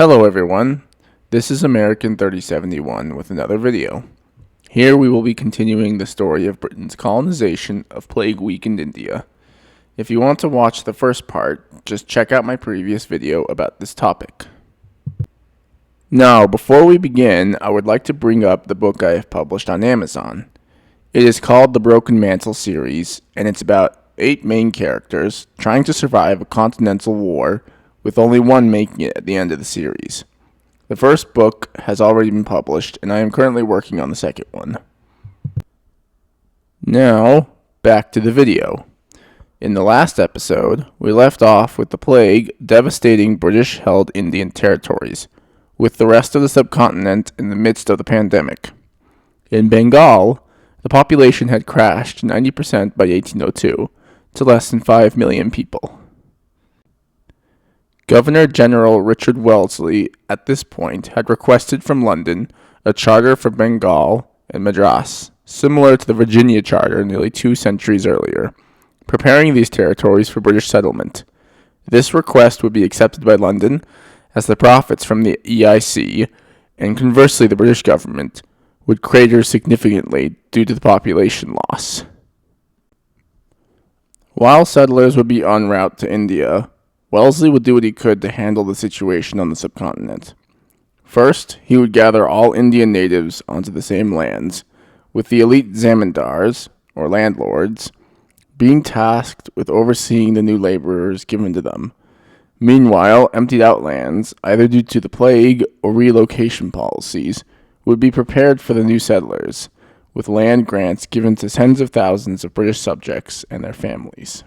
Hello everyone, this is American 3071 with another video. Here we will be continuing the story of Britain's colonization of plague-weakened India. If you want to watch the first part, just check out my previous video about this topic. Now, before we begin, I would like to bring up the book I have published on Amazon. It is called the Broken Mantle series, and it's about 8 main characters trying to survive a continental war, with only one making it at the end of the series. The first book has already been published, and I am currently working on the second one. Now, back to the video. In the last episode, we left off with the plague devastating British-held Indian territories, with the rest of the subcontinent in the midst of the pandemic. In Bengal, the population had crashed 90% by 1802 to less than 5 million people. Governor-General Richard Wellesley, at this point, had requested from London a charter for Bengal and Madras, similar to the Virginia Charter nearly 2 centuries earlier, preparing these territories for British settlement. This request would be accepted by London, as the profits from the EIC, and conversely the British government, would crater significantly due to the population loss. While settlers would be en route to India, Wellesley would do what he could to handle the situation on the subcontinent. First, he would gather all Indian natives onto the same lands, with the elite zamindars, or landlords, being tasked with overseeing the new laborers given to them. Meanwhile, emptied out lands, either due to the plague or relocation policies, would be prepared for the new settlers, with land grants given to tens of thousands of British subjects and their families.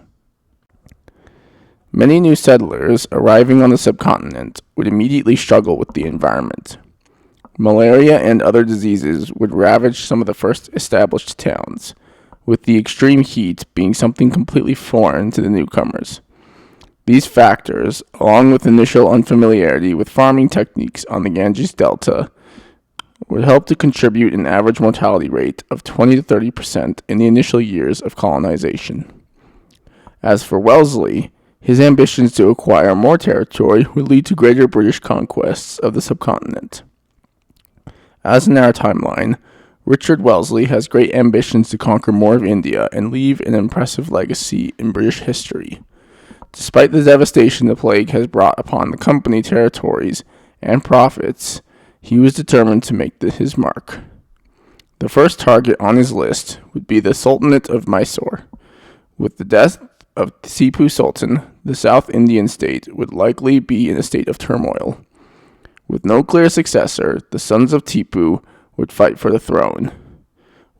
Many new settlers arriving on the subcontinent would immediately struggle with the environment. Malaria and other diseases would ravage some of the first established towns, with the extreme heat being something completely foreign to the newcomers. These factors, along with initial unfamiliarity with farming techniques on the Ganges Delta, would help to contribute an average mortality rate of 20 to 30% in the initial years of colonization. As for Wellesley, his ambitions to acquire more territory would lead to greater British conquests of the subcontinent. As in our timeline, Richard Wellesley has great ambitions to conquer more of India and leave an impressive legacy in British history. Despite the devastation the plague has brought upon the company territories and profits, he was determined to make his mark. The first target on his list would be the Sultanate of Mysore. With the death of Tipu Sultan, the South Indian state would likely be in a state of turmoil. With no clear successor, the sons of Tipu would fight for the throne.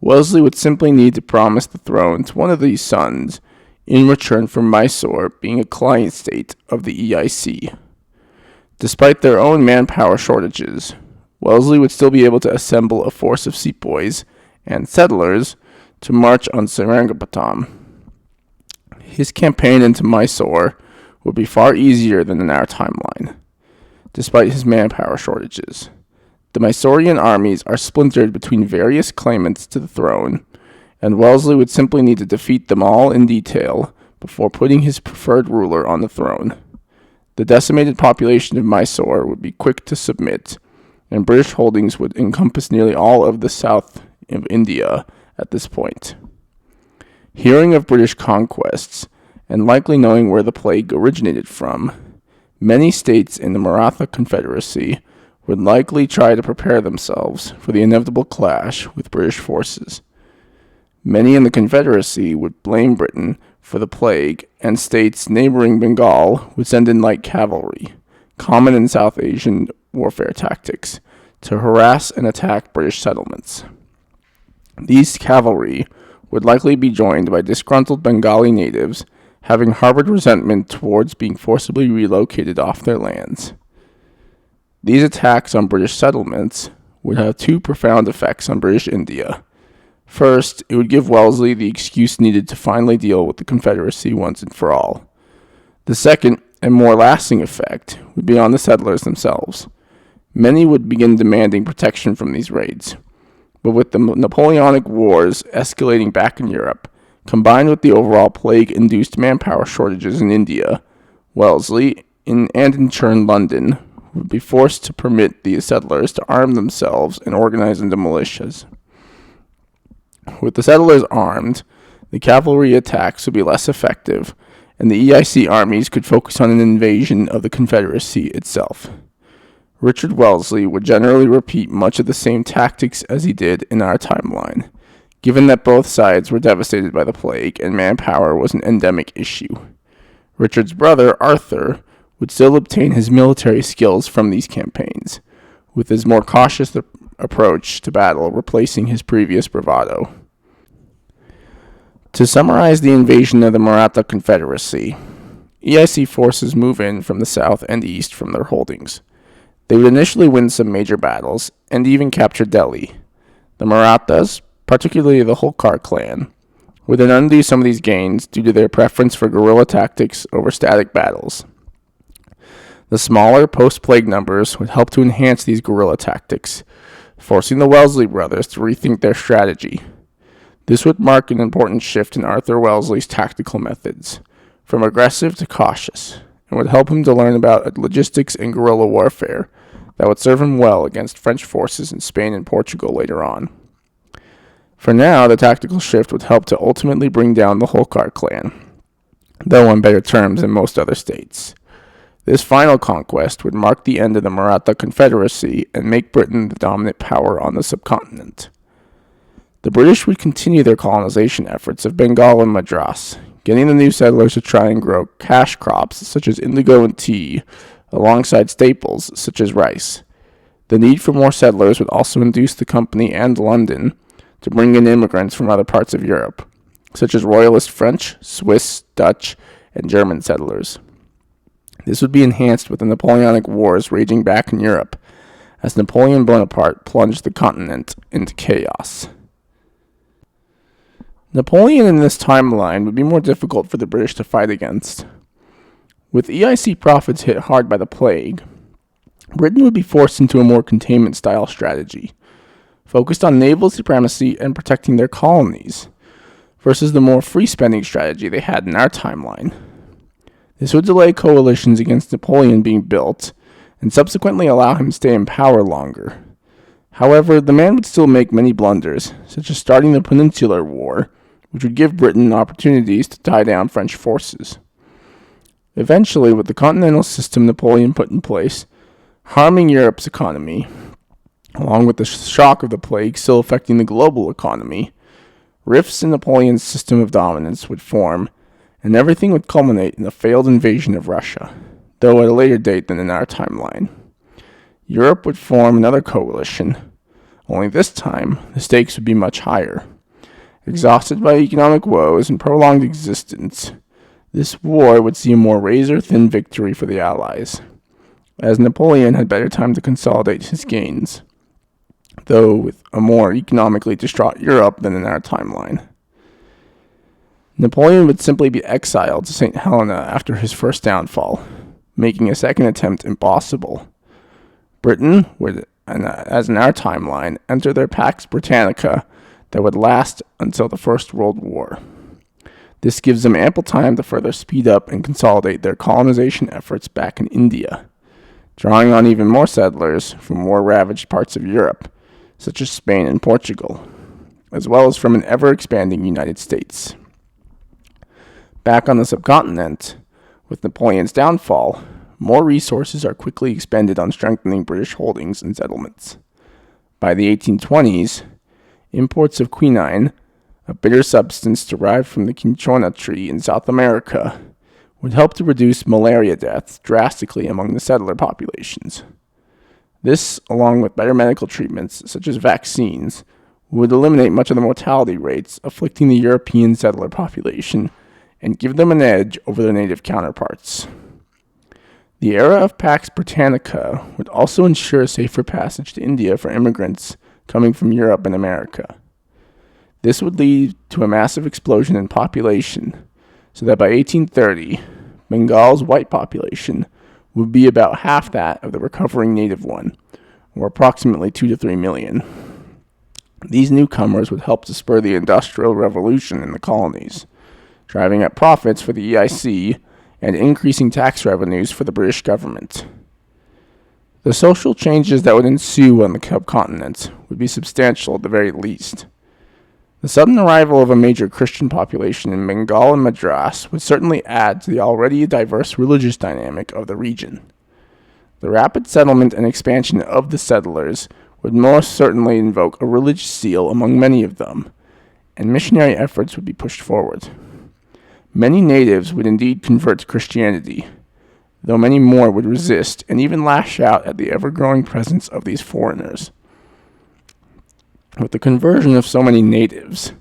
Wellesley would simply need to promise the throne to one of these sons in return for Mysore being a client state of the EIC. Despite their own manpower shortages, Wellesley would still be able to assemble a force of sepoys and settlers to march on Seringapatam. His campaign into Mysore would be far easier than in our timeline, despite his manpower shortages. The Mysorean armies are splintered between various claimants to the throne, and Wellesley would simply need to defeat them all in detail before putting his preferred ruler on the throne. The decimated population of Mysore would be quick to submit, and British holdings would encompass nearly all of the south of India at this point. Hearing of British conquests, and likely knowing where the plague originated from, many states in the Maratha Confederacy would likely try to prepare themselves for the inevitable clash with British forces. Many in the Confederacy would blame Britain for the plague, and states neighboring Bengal would send in light cavalry, common in South Asian warfare tactics, to harass and attack British settlements. These cavalry would likely be joined by disgruntled Bengali natives having harbored resentment towards being forcibly relocated off their lands. These attacks on British settlements would have 2 profound effects on British India. First, it would give Wellesley the excuse needed to finally deal with the Confederacy once and for all. The second, and more lasting effect, would be on the settlers themselves. Many would begin demanding protection from these raids. But with the Napoleonic Wars escalating back in Europe, combined with the overall plague-induced manpower shortages in India, Wellesley, and in turn London, would be forced to permit the settlers to arm themselves and organize into militias. With the settlers armed, the cavalry attacks would be less effective, and the EIC armies could focus on an invasion of the Confederacy itself. Richard Wellesley would generally repeat much of the same tactics as he did in our timeline, given that both sides were devastated by the plague and manpower was an endemic issue. Richard's brother, Arthur, would still obtain his military skills from these campaigns, with his more cautious approach to battle replacing his previous bravado. To summarize the invasion of the Maratha Confederacy, EIC forces move in from the south and east from their holdings. They would initially win some major battles and even capture Delhi. The Marathas, particularly the Holkar clan, would then undo some of these gains due to their preference for guerrilla tactics over static battles. The smaller post-plague numbers would help to enhance these guerrilla tactics, forcing the Wellesley brothers to rethink their strategy. This would mark an important shift in Arthur Wellesley's tactical methods, from aggressive to cautious, and would help him to learn about logistics and guerrilla warfare that would serve him well against French forces in Spain and Portugal later on. For now, the tactical shift would help to ultimately bring down the Holkar clan, though on better terms than most other states. This final conquest would mark the end of the Maratha Confederacy and make Britain the dominant power on the subcontinent. The British would continue their colonization efforts of Bengal and Madras, getting the new settlers to try and grow cash crops such as indigo and tea, alongside staples such as rice. The need for more settlers would also induce the company and London to bring in immigrants from other parts of Europe, such as royalist French, Swiss, Dutch, and German settlers. This would be enhanced with the Napoleonic Wars raging back in Europe, as Napoleon Bonaparte plunged the continent into chaos. Napoleon in this timeline would be more difficult for the British to fight against. With EIC profits hit hard by the plague, Britain would be forced into a more containment-style strategy, focused on naval supremacy and protecting their colonies, versus the more free-spending strategy they had in our timeline. This would delay coalitions against Napoleon being built, and subsequently allow him to stay in power longer. However, the man would still make many blunders, such as starting the Peninsular War, which would give Britain opportunities to tie down French forces. Eventually, with the continental system Napoleon put in place, harming Europe's economy, along with the shock of the plague still affecting the global economy, rifts in Napoleon's system of dominance would form, and everything would culminate in a failed invasion of Russia, though at a later date than in our timeline. Europe would form another coalition, only this time the stakes would be much higher. Exhausted by economic woes and prolonged existence, this war would see a more razor-thin victory for the Allies, as Napoleon had better time to consolidate his gains, though with a more economically distraught Europe than in our timeline. Napoleon would simply be exiled to St. Helena after his first downfall, making a second attempt impossible. Britain would, as in our timeline, enter their Pax Britannica that would last until the First World War. This gives them ample time to further speed up and consolidate their colonization efforts back in India, drawing on even more settlers from war-ravaged parts of Europe, such as Spain and Portugal, as well as from an ever-expanding United States. Back on the subcontinent, with Napoleon's downfall, more resources are quickly expended on strengthening British holdings and settlements. By the 1820s, imports of quinine, a bitter substance derived from the cinchona tree in South America, would help to reduce malaria deaths drastically among the settler populations. This, along with better medical treatments such as vaccines, would eliminate much of the mortality rates afflicting the European settler population and give them an edge over their native counterparts. The era of Pax Britannica would also ensure safer passage to India for immigrants coming from Europe and America. This would lead to a massive explosion in population, so that by 1830, Bengal's white population would be about half that of the recovering native one, or approximately 2 to 3 million. These newcomers would help to spur the Industrial Revolution in the colonies, driving up profits for the EIC and increasing tax revenues for the British government. The social changes that would ensue on the subcontinent would be substantial at the very least. The sudden arrival of a major Christian population in Bengal and Madras would certainly add to the already diverse religious dynamic of the region. The rapid settlement and expansion of the settlers would most certainly invoke a religious zeal among many of them, and missionary efforts would be pushed forward. Many natives would indeed convert to Christianity, though many more would resist and even lash out at the ever-growing presence of these foreigners. With the conversion of so many natives,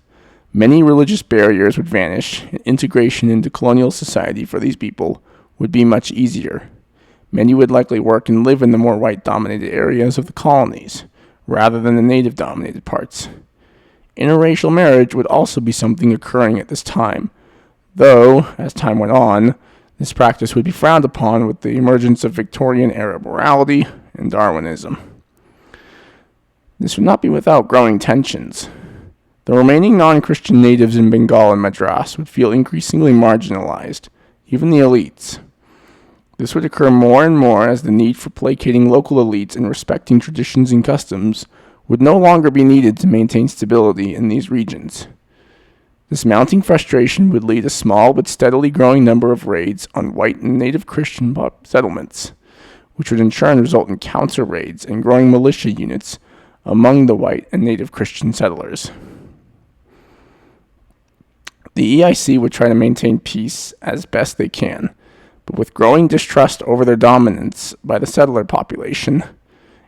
many religious barriers would vanish, and integration into colonial society for these people would be much easier. Many would likely work and live in the more white-dominated areas of the colonies, rather than the native-dominated parts. Interracial marriage would also be something occurring at this time, though, as time went on, this practice would be frowned upon with the emergence of Victorian Arab morality and Darwinism. This would not be without growing tensions. The remaining non-Christian natives in Bengal and Madras would feel increasingly marginalized, even the elites. This would occur more and more as the need for placating local elites and respecting traditions and customs would no longer be needed to maintain stability in these regions. This mounting frustration would lead a small but steadily growing number of raids on white and native Christian settlements, which would in turn result in counter-raids and growing militia units among the white and native Christian settlers. The EIC would try to maintain peace as best they can, but with growing distrust over their dominance by the settler population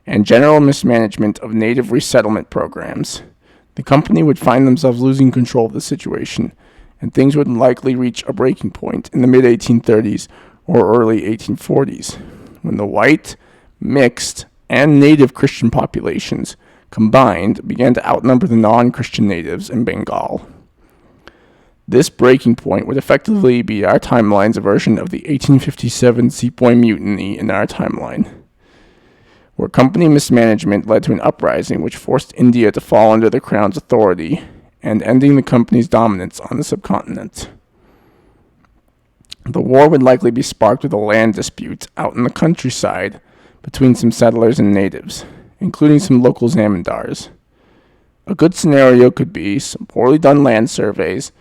and general mismanagement of native resettlement programs, the company would find themselves losing control of the situation, and things would likely reach a breaking point in the mid-1830s or early 1840s, when the white, mixed, and native Christian populations combined began to outnumber the non-Christian natives in Bengal. This breaking point would effectively be our timeline's version of the 1857 Sepoy Mutiny in our timeline, where company mismanagement led to an uprising which forced India to fall under the Crown's authority and ending the company's dominance on the subcontinent. The war would likely be sparked with a land dispute out in the countryside between some settlers and natives, including some local zamindars. A good scenario could be some poorly done land surveys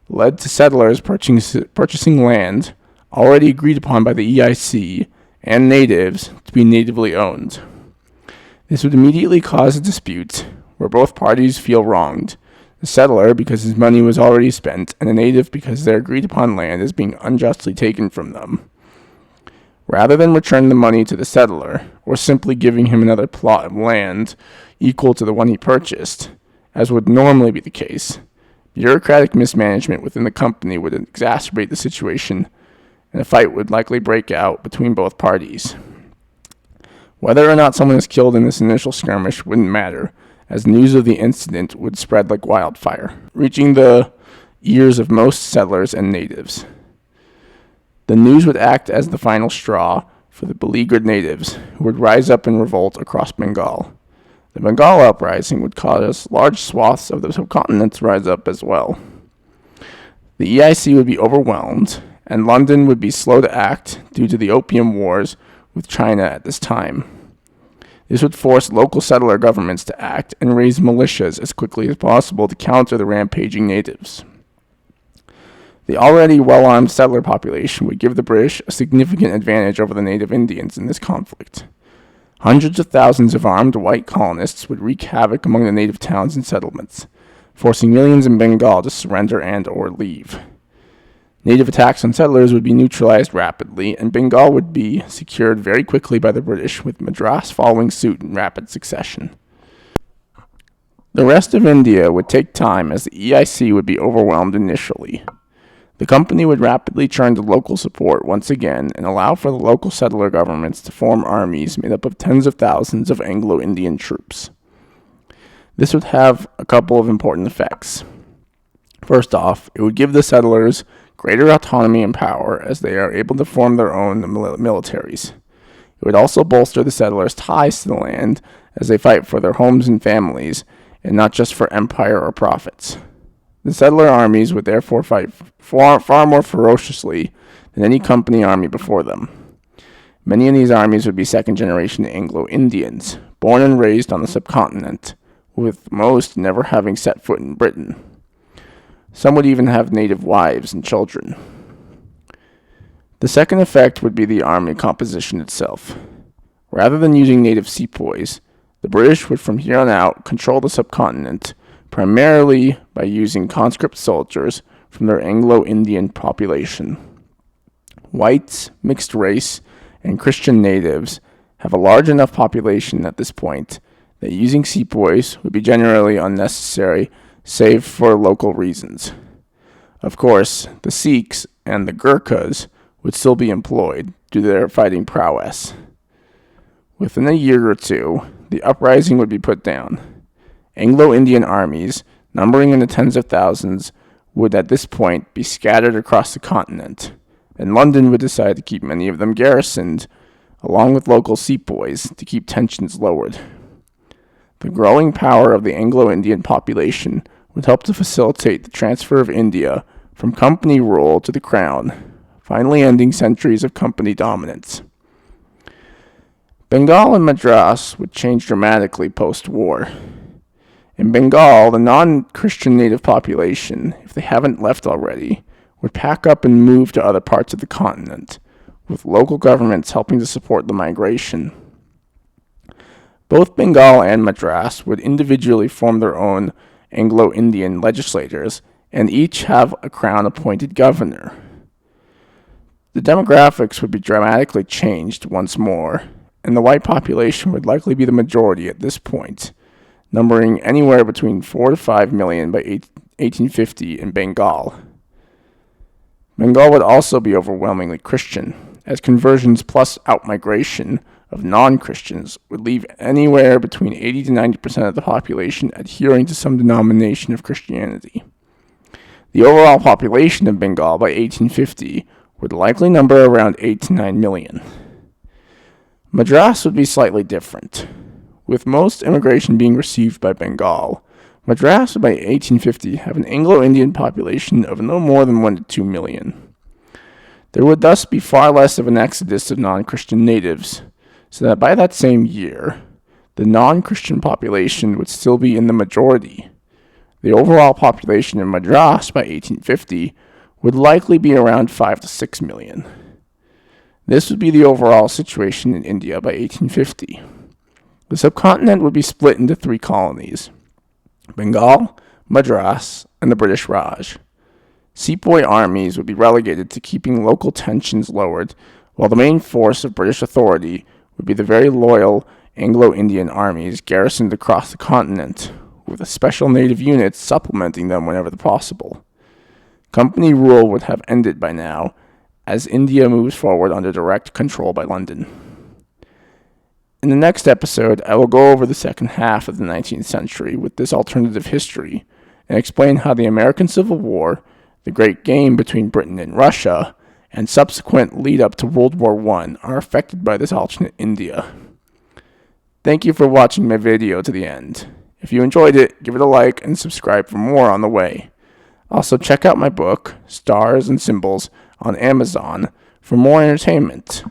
led to settlers purchasing land already agreed upon by the EIC and natives to be natively owned. This would immediately cause a dispute where both parties feel wronged, the settler because his money was already spent, and the native because their agreed upon land is being unjustly taken from them. Rather than return the money to the settler, or simply giving him another plot of land equal to the one he purchased, as would normally be the case, bureaucratic mismanagement within the company would exacerbate the situation, and a fight would likely break out between both parties. Whether or not someone is killed in this initial skirmish wouldn't matter, as news of the incident would spread like wildfire, reaching the ears of most settlers and natives. The news would act as the final straw for the beleaguered natives, who would rise up in revolt across Bengal. The Bengal uprising would cause large swaths of the subcontinent to rise up as well. The EIC would be overwhelmed, and London would be slow to act due to the opium wars with China at this time. This would force local settler governments to act and raise militias as quickly as possible to counter the rampaging natives. The already well-armed settler population would give the British a significant advantage over the native Indians in this conflict. Hundreds of thousands of armed white colonists would wreak havoc among the native towns and settlements, forcing millions in Bengal to surrender and/or leave. Native attacks on settlers would be neutralized rapidly, and Bengal would be secured very quickly by the British, with Madras following suit in rapid succession. The rest of India would take time, as the EIC would be overwhelmed initially. The company would rapidly turn to local support once again and allow for the local settler governments to form armies made up of tens of thousands of Anglo-Indian troops. This would have a couple of important effects. First off, it would give the settlers greater autonomy and power as they are able to form their own militaries. It would also bolster the settlers' ties to the land as they fight for their homes and families, and not just for empire or profits. The settler armies would therefore fight far more ferociously than any company army before them. Many of these armies would be second-generation Anglo-Indians, born and raised on the subcontinent, with most never having set foot in Britain. Some would even have native wives and children. The second effect would be the army composition itself. Rather than using native sepoys, the British would from here on out control the subcontinent, primarily by using conscript soldiers from their Anglo-Indian population. Whites, mixed race, and Christian natives have a large enough population at this point that using sepoys would be generally unnecessary, save for local reasons. Of course, the Sikhs and the Gurkhas would still be employed due to their fighting prowess. Within a year or two, the uprising would be put down. Anglo-Indian armies, numbering in the tens of thousands, would at this point be scattered across the continent, and London would decide to keep many of them garrisoned, along with local sepoys, to keep tensions lowered. The growing power of the Anglo-Indian population would help to facilitate the transfer of India from company rule to the crown, finally ending centuries of company dominance. Bengal and Madras would change dramatically post-war. In Bengal, the non-Christian native population, if they haven't left already, would pack up and move to other parts of the continent, with local governments helping to support the migration. Both Bengal and Madras would individually form their own Anglo-Indian legislators and each have a crown-appointed governor. The demographics would be dramatically changed once more, and the white population would likely be the majority at this point, numbering anywhere between 4 to 5 million by 1850 in Bengal. Bengal would also be overwhelmingly Christian, as conversions plus outmigration of non-Christians would leave anywhere between 80 to 90% of the population adhering to some denomination of Christianity. The overall population of Bengal by 1850 would likely number around 8 to 9 million. Madras would be slightly different. With most immigration being received by Bengal, Madras would by 1850 have an Anglo-Indian population of no more than 1 to 2 million. There would thus be far less of an exodus of non-Christian natives, so that by that same year, the non-Christian population would still be in the majority. The overall population in Madras by 1850 would likely be around 5 to 6 million. This would be the overall situation in India by 1850. The subcontinent would be split into 3 colonies: Bengal, Madras, and the British Raj. Sepoy armies would be relegated to keeping local tensions lowered, while the main force of British authority would be the very loyal Anglo-Indian armies garrisoned across the continent, with the special native units supplementing them whenever possible. Company rule would have ended by now, as India moves forward under direct control by London. In the next episode, I will go over the second half of the 19th century with this alternative history, and explain how the American Civil War, the Great Game between Britain and Russia, and subsequent lead-up to World War I are affected by this alternate India. Thank you for watching my video to the end. If you enjoyed it, give it a like and subscribe for more on the way. Also, check out my book, Stars and Symbols, on Amazon for more entertainment.